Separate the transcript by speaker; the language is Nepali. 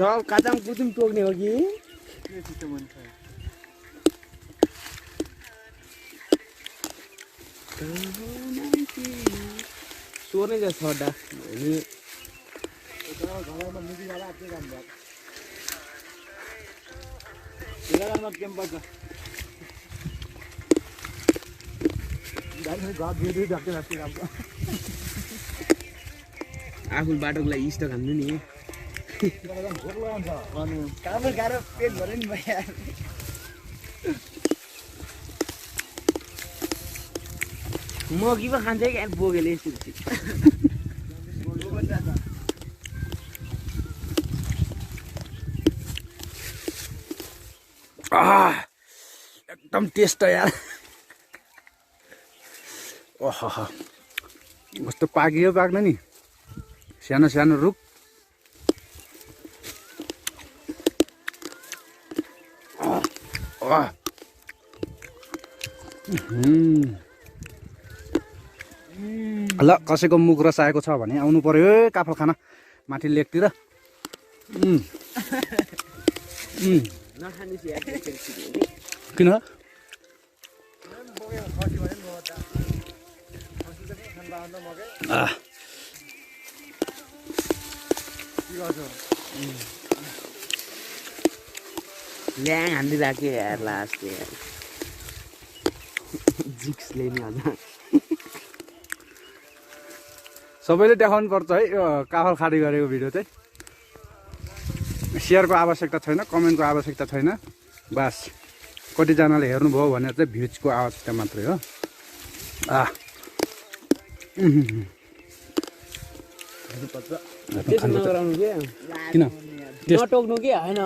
Speaker 1: सब काचाम कुचुम टोक्ने हो कि सोर्ने जा सड्डा अनि घरमा निजी वाला के काम भयो एघारमा केम पर्छ दाइले गाड दिदै डाक्टर राति काम आफू बाटोको लागि स्टक हान्नु नि भोक लाग्छ अनि काम गाह्रो पेट भरे नि भइया म कि पो खान्छ कि बोकेले यस्तो एकदम टेस्ट यार ओह कस्तो पाकियो पाक्न नि सानो सानो रुख ल कसैको मुख रस आएको छ भने आउनु पर्यो काफल खाना माथि लेकतिर किन ल्याङ हानिदिरहेको यार लास्ट यार जिक्सले नि अझ सबैले देखाउनु पर्छ है यो काफल खाडी गरेको भिडियो चाहिँ सेयरको आवश्यकता छैन कमेन्टको आवश्यकता छैन बस कतिजनाले हेर्नुभयो भनेर चाहिँ भ्युजको आवश्यकता मात्रै हो किन नटोक्नु के होइन